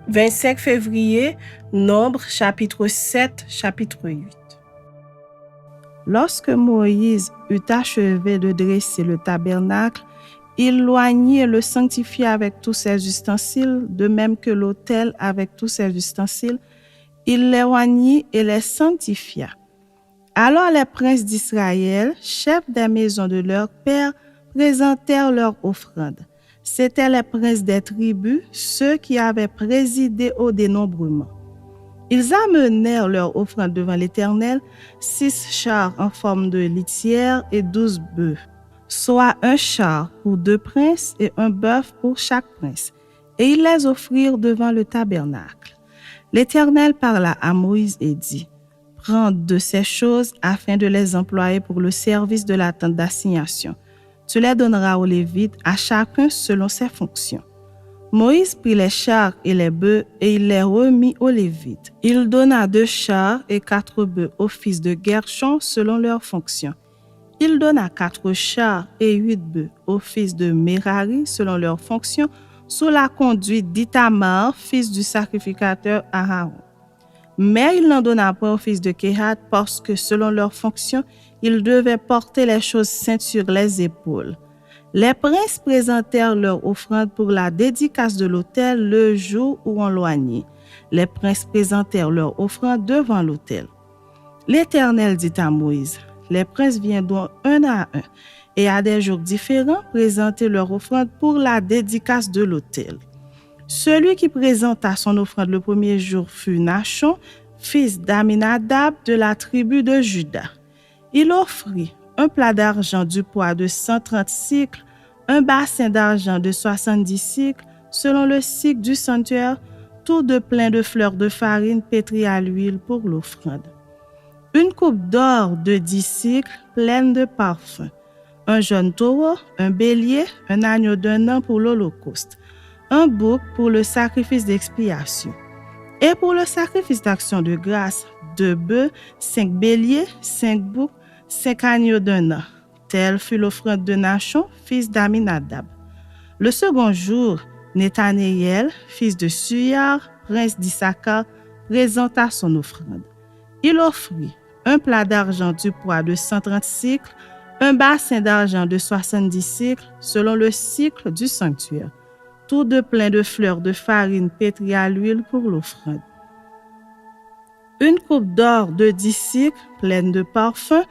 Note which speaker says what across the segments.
Speaker 1: 25 février, Nombre, chapitre 7, chapitre 8. Lorsque Moïse eut achevé de dresser le tabernacle, il loignit et le sanctifia avec tous ses ustensiles, de même que l'autel avec tous ses ustensiles. Il les oignit et les sanctifia. Alors les princes d'Israël, chefs des maisons de leurs pères, présentèrent leurs offrandes. C'étaient les princes des tribus, ceux qui avaient présidé au dénombrement. Ils amenèrent leurs offrandes devant l'Éternel, 6 chars en forme de litière et 12 bœufs, soit un char pour 2 princes et un bœuf pour chaque prince. Et ils les offrirent devant le tabernacle. L'Éternel parla à Moïse et dit: Prends de ces choses afin de les employer pour le service de la tente d'assignation. Tu les donneras aux Lévites, à chacun selon ses fonctions. Moïse prit les chars et les bœufs et il les remit aux Lévites. Il donna 2 chars et 4 bœufs aux fils de Gershon selon leurs fonctions. Il donna 4 chars et 8 bœufs aux fils de Merari selon leurs fonctions, sous la conduite d'Ithamar, fils du sacrificateur Aaron. Mais il n'en donna point aux fils de Kehat parce que selon leurs fonctions, ils devaient porter les choses saintes sur les épaules. Les princes présentèrent leur offrande pour la dédicace de l'autel le jour où on loignit. Les princes présentèrent leur offrande devant l'autel. L'Éternel dit à Moïse: Les princes viendront un à un et à des jours différents présenter leur offrande pour la dédicace de l'autel. Celui qui présenta son offrande le premier jour fut Nachon, fils d'Aminadab de la tribu de Juda. Il offrit un plat d'argent du poids de 130 cycles, un bassin d'argent de 70 cycles, selon le cycle du sanctuaire, tout de plein de fleurs de farine pétrie à l'huile pour l'offrande. Une coupe d'or de 10 cycles, pleine de parfums, un jeune taureau, un bélier, un agneau d'un an pour l'holocauste, un bouc pour le sacrifice d'expiation. Et pour le sacrifice d'action de grâce, 2 bœufs, 5 béliers, 5 boucs, 5 agneaux d'un an. Telle fut l'offrande de Nachon, fils d'Aminadab. Le second jour, Nethanéel, fils de Suyar, prince d'Issachar, présenta son offrande. Il offrit un plat d'argent du poids de 130 cycles, un bassin d'argent de 70 cycles, selon le cycle du sanctuaire, tout de plein de fleurs de farine pétrie à l'huile pour l'offrande. Une coupe d'or de 10 cycles, pleine de parfums,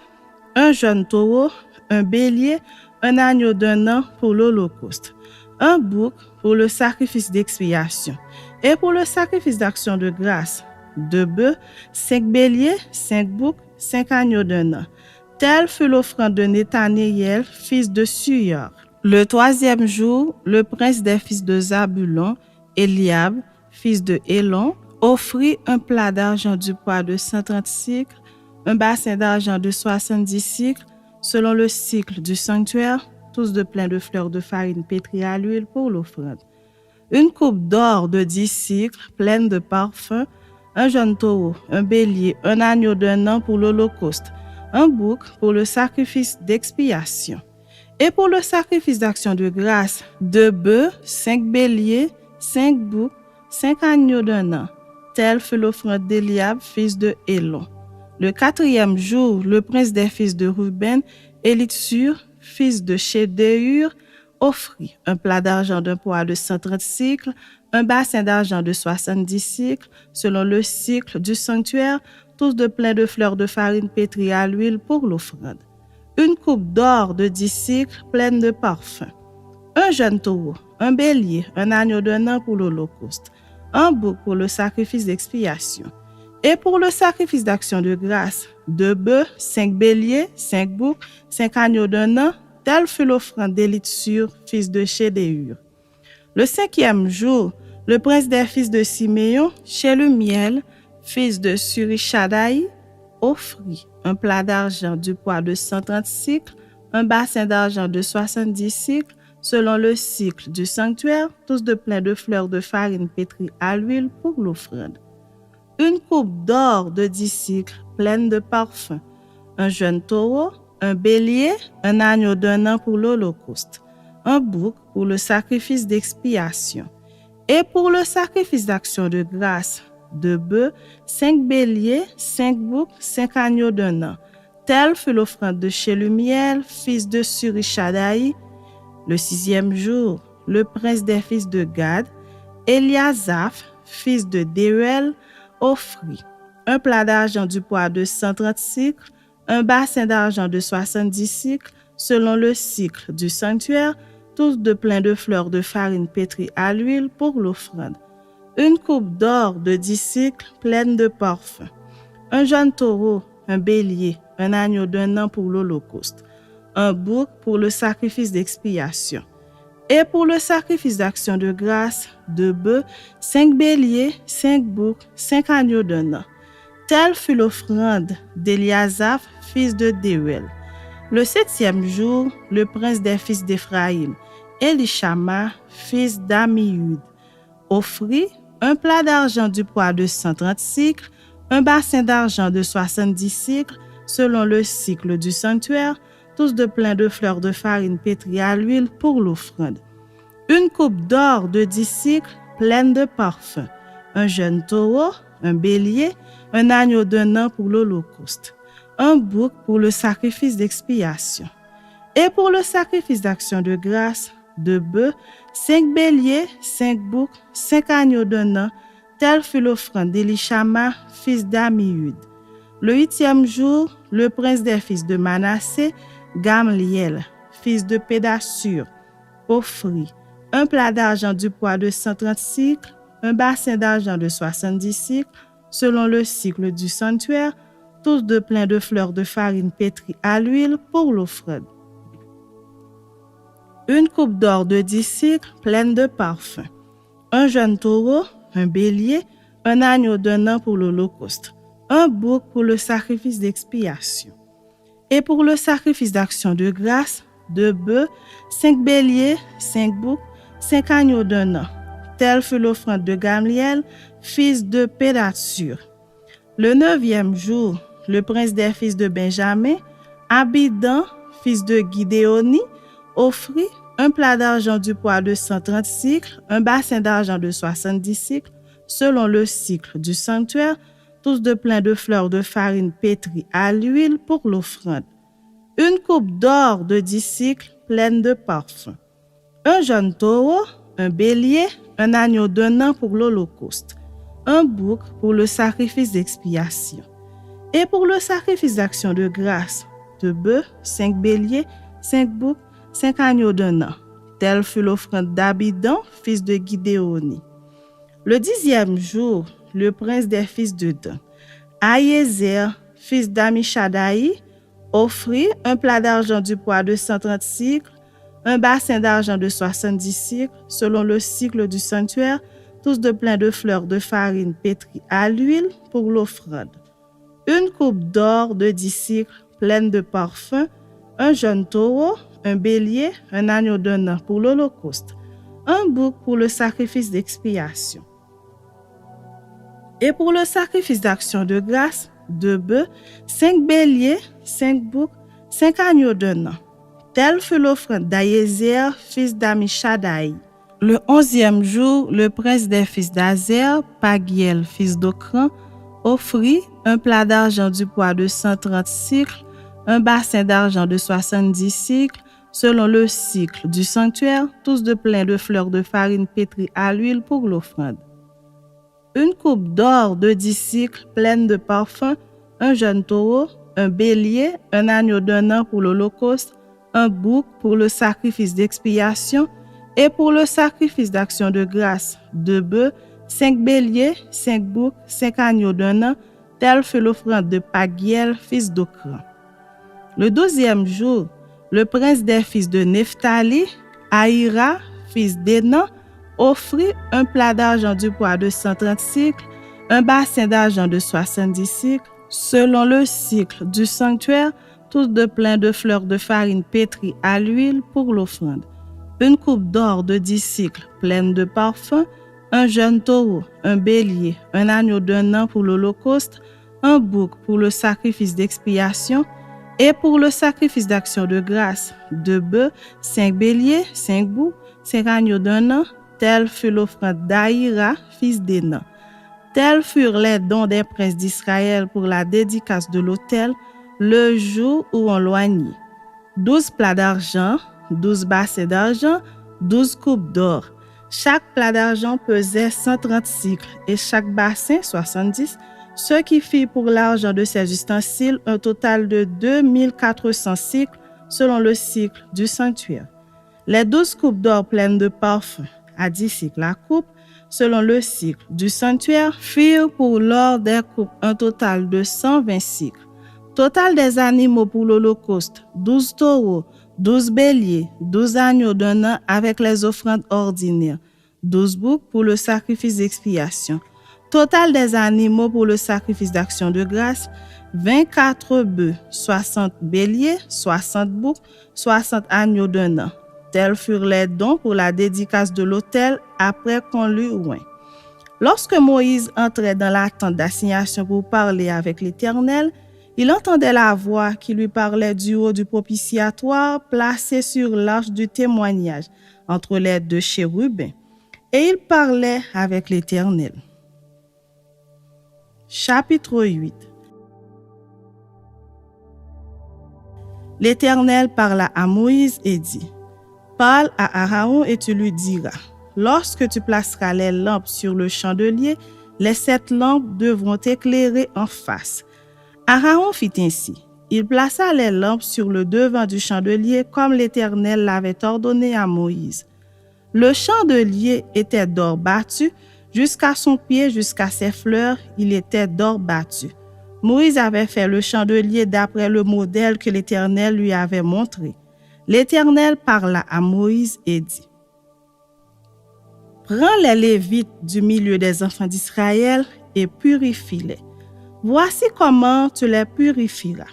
Speaker 1: un jeune taureau, un bélier, un agneau d'un an pour l'holocauste, un bouc pour le sacrifice d'expiation, et pour le sacrifice d'action de grâce, 2 bœufs, 5 béliers, 5 boucs, 5 agneaux d'un an. Telle fut l'offrande de Nethanéel, fils de Suyar. Le 3e jour, le prince des fils de Zabulon, Eliab, fils de Hélon, offrit un plat d'argent du poids de 130 cycles, un bassin d'argent de 70 cycles, selon le cycle du sanctuaire, tous de plein de fleurs de farine pétrie à l'huile pour l'offrande. Une coupe d'or de 10 cycles, pleine de parfums, un jeune taureau, un bélier, un agneau d'un an pour l'holocauste, un bouc pour le sacrifice d'expiation. Et pour le sacrifice d'action de grâce, 2 bœufs, 5 béliers, 5 boucs, 5 agneaux d'un an. Telle fut l'offrande d'Eliab, fils de Hélon. Le 4e jour, le prince des fils de Ruben, Élitsur, fils de Chédéur, offrit un plat d'argent d'un poids de 130 cycles, un bassin d'argent de 70 cycles, selon le cycle du sanctuaire, tous de plein de fleurs de farine pétrie à l'huile pour l'offrande. Une coupe d'or de 10 cycles, pleine de parfums, un jeune taureau, un bélier, un agneau d'un an pour l'holocauste, un bouc pour le sacrifice d'expiation. Et pour le sacrifice d'action de grâce, 2 bœufs, 5 béliers, 5 boucs, 5 agneaux d'un an, telle fut l'offrande d'Élitsur, fils de Chédéur. Le 5e jour, le prince des fils de Siméon, Shelumiel, fils de Surishadaï, offrit un plat d'argent du poids de 130 cycles, un bassin d'argent de 70 cycles, selon le cycle du sanctuaire, tous de plein de fleurs de farine pétrie à l'huile pour l'offrande. Une coupe d'or de 10 cycles, pleine de parfums, un jeune taureau, un bélier, un agneau d'un an pour l'holocauste, un bouc pour le sacrifice d'expiation. Et pour le sacrifice d'action de grâce, 2 bœufs, 5 béliers, 5 boucs, 5 agneaux d'un an. Telle fut l'offrande de Shelumiel, fils de Surishadaï. Le 6e jour, le prince des fils de Gad, Eliasaph, fils de Deuel, offrit un plat d'argent du poids de 130 cycles, un bassin d'argent de 70 cycles, selon le cycle du sanctuaire, tous de plein de fleurs de farine pétrie à l'huile pour l'offrande. Une coupe d'or de 10 cycles pleine de parfum. Un jeune taureau, un bélier, un agneau d'un an pour l'holocauste. Un bouc pour le sacrifice d'expiation. Et pour le sacrifice d'action de grâce, 2 bœufs, 5 béliers, 5 boucs, 5 agneaux d'un an. Telle fut l'offrande d'Eliasaph, fils de Deuel. Le 7e jour, le prince des fils d'Éphraïm, Elishama, fils d'Amihud, offrit un plat d'argent du poids de 130 cycles, un bassin d'argent de 70 cycles, selon le cycle du sanctuaire, tous de plein de fleurs de farine pétrie à l'huile pour l'offrande. Une coupe d'or de 10 cycles pleine de parfum. Un jeune taureau, un bélier, un agneau d'un an pour l'holocauste. Un bouc pour le sacrifice d'expiation. Et pour le sacrifice d'action de grâce, 2 bœufs, 5 béliers, 5 boucs, 5 agneaux d'un an, telle fut l'offrande d'Elishama, fils d'Amihud. Le 8e jour, le prince des fils de Manassé, Gamliel, fils de Pédassur, offrit un plat d'argent du poids de 130 cycles, un bassin d'argent de 70 cycles, selon le cycle du sanctuaire, tous de plein de fleurs de farine pétrie à l'huile pour l'offrande. Une coupe d'or de 10 cycles pleine de parfum. Un jeune taureau, un bélier, un agneau d'un an pour l'holocauste. Un bouc pour le sacrifice d'expiation. Et pour le sacrifice d'action de grâce, 2 bœufs, 5 béliers, 5 boucs, 5 agneaux d'un an. Telle fut l'offrande de Gamliel, fils de Pédassur. Le 9e jour, le prince des fils de Benjamin, Abidan, fils de Gidéoni, offrit un plat d'argent du poids de 130 cycles, un bassin d'argent de 70 cycles, selon le cycle du sanctuaire, tous de plein de fleurs de farine pétrie à l'huile pour l'offrande. Une coupe d'or de 10 cycles pleine de parfum. Un jeune taureau, un bélier, un agneau d'un an pour l'holocauste. Un bouc pour le sacrifice d'expiation. Et pour le sacrifice d'action de grâce, 2 bœufs, 5 béliers, 5 boucs, 5 agneaux d'un an. Telle fut l'offrande d'Abidan, fils de Gidéoni. Le 10e jour, le prince des fils de Dan, Aïezer, fils d'Amishadaï, offrit un plat d'argent du poids de 130 cycles, un bassin d'argent de 70 cycles, selon le cycle du sanctuaire, tous de plein de fleurs de farine pétrie à l'huile pour l'offrande. Une coupe d'or de 10 cycles pleine de parfum, un jeune taureau, un bélier, un agneau d'un an pour l'holocauste, un bouc pour le sacrifice d'expiation. Et pour le sacrifice d'action de grâce, 2 bœufs, 5 béliers, 5 boucs, 5 agneaux d'un an. Telle fut l'offrande d'Aïezer, fils d'Amishadaï. Le 11e jour, le prince des fils d'Azer, Pagiel, fils d'Okran, offrit un plat d'argent du poids de 130 cycles, un bassin d'argent de 70 cycles, selon le cycle du sanctuaire, tous de plein de fleurs de farine pétrie à l'huile pour l'offrande. Une coupe d'or de 10 cycles pleine de parfum, un jeune taureau, un bélier, un agneau d'un an pour l'holocauste, un bouc pour le sacrifice d'expiation et pour le sacrifice d'action de grâce, 2 bœufs, 5 béliers, 5 boucs, 5 agneaux d'un an, telle fut l'offrande de Pagiel, fils d'Okran. Le 12e jour, le prince des fils de Nephtali, Aïra, fils d'Énan, offrit un plat d'argent du poids de 130 cycles, un bassin d'argent de 70 cycles, selon le cycle du sanctuaire, tous de plein de fleurs de farine pétrie à l'huile pour l'offrande. Une coupe d'or de 10 cycles pleine de parfum, un jeune taureau, un bélier, un agneau d'un an pour l'holocauste, un bouc pour le sacrifice d'expiation, et pour le sacrifice d'action de grâce, 2 bœufs, 5 béliers, 5 boucs, 5 agneaux d'un an, telle fut l'offrande d'Aïra, fils d'Énan. Tels furent les dons des princes d'Israël pour la dédicace de l'autel, le jour où on loignit. 12 plats d'argent, 12 bassins d'argent, 12 coupes d'or. Chaque plat d'argent pesait 130 cycles et chaque bassin 70, ce qui fit pour l'argent de ces ustensiles un total de 2400 cycles selon le cycle du sanctuaire. Les 12 coupes d'or pleines de parfums, à 10 cycles la coupe, selon le cycle du sanctuaire, firent pour l'or des coupes un total de 120 cycles. Total des animaux pour l'holocauste, 12 taureaux, 12 béliers, 12 agneaux d'un an avec les offrandes ordinaires, 12 boucs pour le sacrifice d'expiation. Total des animaux pour le sacrifice d'action de grâce, 24 bœufs, 60 béliers, 60 boucs, 60 agneaux d'un an. Tels furent les dons pour la dédicace de l'autel après qu'on l'eut oint. Lorsque Moïse entrait dans la tente d'assignation pour parler avec l'Éternel, il entendait la voix qui lui parlait du haut du propitiatoire placé sur l'arche du témoignage entre les deux chérubins. Et il parlait avec l'Éternel. Chapitre 8. L'Éternel parla à Moïse et dit: Parle à Aaron et tu lui diras: Lorsque tu placeras les lampes sur le chandelier, les 7 lampes devront éclairer en face. Aaron fit ainsi. Il plaça les lampes sur le devant du chandelier comme l'Éternel l'avait ordonné à Moïse. Le chandelier était d'or battu, jusqu'à son pied, jusqu'à ses fleurs, il était d'or battu. Moïse avait fait le chandelier d'après le modèle que l'Éternel lui avait montré. L'Éternel parla à Moïse et dit: Prends les Lévites du milieu des enfants d'Israël et purifie-les. Voici comment tu les purifieras.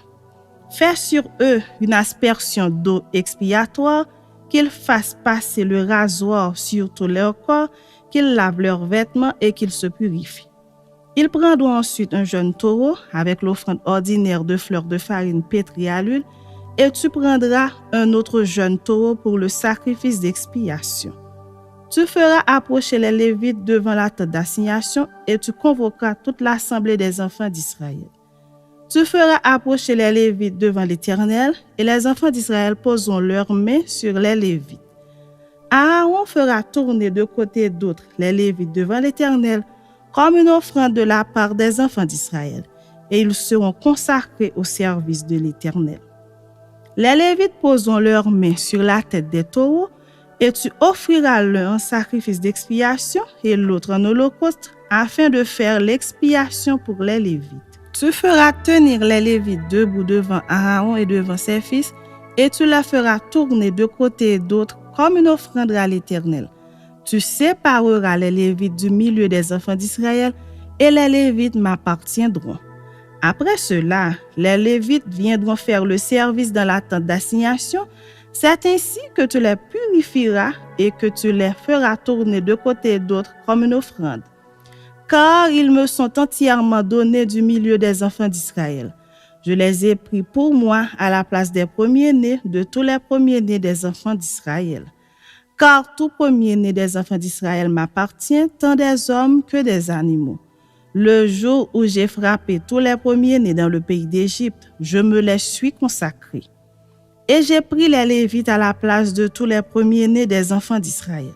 Speaker 1: Fais sur eux une aspersion d'eau expiatoire, qu'ils fassent passer le rasoir sur tout leur corps, qu'ils lavent leurs vêtements et qu'ils se purifient. Ils prendront ensuite un jeune taureau avec l'offrande ordinaire de fleurs de farine pétrie à l'huile, et tu prendras un autre jeune taureau pour le sacrifice d'expiation. Tu feras approcher les Lévites devant la tente d'assignation et tu convoqueras toute l'assemblée des enfants d'Israël. Tu feras approcher les Lévites devant l'Éternel et les enfants d'Israël poseront leurs mains sur les Lévites. Aaron fera tourner de côté et d'autre les Lévites devant l'Éternel comme une offrande de la part des enfants d'Israël, et ils seront consacrés au service de l'Éternel. Les Lévites poseront leurs mains sur la tête des taureaux, et tu offriras l'un en sacrifice d'expiation et l'autre en holocauste, afin de faire l'expiation pour les Lévites. Tu feras tenir les Lévites debout devant Aaron et devant ses fils, et tu la feras tourner de côté et d'autre comme une offrande à l'Éternel. Tu sépareras les Lévites du milieu des enfants d'Israël, et les Lévites m'appartiendront. Après cela, les Lévites viendront faire le service dans la tente d'assignation. C'est ainsi que tu les purifieras et que tu les feras tourner de côté et d'autre comme une offrande. Car ils me sont entièrement donnés du milieu des enfants d'Israël. Je les ai pris pour moi à la place des premiers-nés de tous les premiers-nés des enfants d'Israël. Car tout premier-né des enfants d'Israël m'appartient, tant des hommes que des animaux. Le jour où j'ai frappé tous les premiers-nés dans le pays d'Égypte, je me les suis consacrés. Et j'ai pris les Lévites à la place de tous les premiers-nés des enfants d'Israël.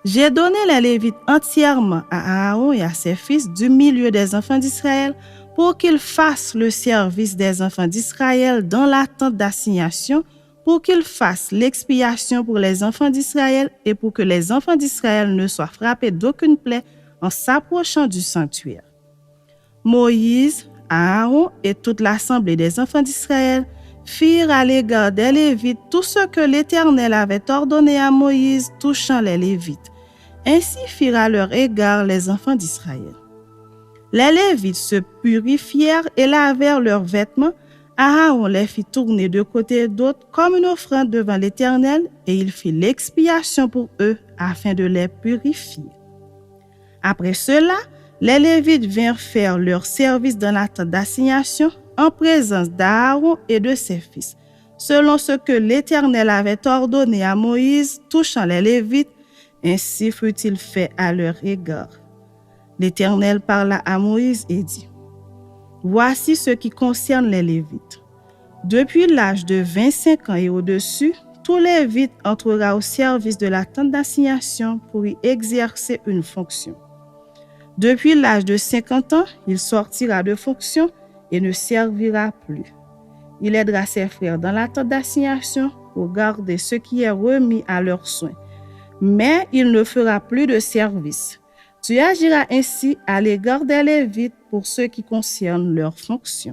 Speaker 1: J'ai donné les Lévites entièrement à Aaron et à ses fils du milieu des enfants d'Israël pour qu'ils fassent le service des enfants d'Israël dans la tente d'assignation, pour qu'ils fassent l'expiation pour les enfants d'Israël et pour que les enfants d'Israël ne soient frappés d'aucune plaie en s'approchant du sanctuaire. Moïse, Aaron et toute l'assemblée des enfants d'Israël firent à l'égard des Lévites tout ce que l'Éternel avait ordonné à Moïse touchant les Lévites. Ainsi firent à leur égard les enfants d'Israël. Les Lévites se purifièrent et lavèrent leurs vêtements. Aaron les fit tourner de côté et d'autre comme une offrande devant l'Éternel, et il fit l'expiation pour eux afin de les purifier. Après cela, les Lévites vinrent faire leur service dans la tente d'assignation en présence d'Aaron et de ses fils, selon ce que l'Éternel avait ordonné à Moïse touchant les Lévites, Ainsi fut-il fait à leur égard. L'Éternel parla à Moïse et dit, « Voici ce qui concerne les Lévites. Depuis l'âge de 25 ans et au-dessus, tout Lévite entrera au service de la tente d'assignation pour y exercer une fonction. Depuis l'âge de 50 ans, il sortira de fonction et ne servira plus. Il aidera ses frères dans la tente d'assignation pour garder ce qui est remis à leurs soins. Mais il ne fera plus de service. Tu agiras ainsi à l'égard des Lévites pour ce qui concerne leur fonction. »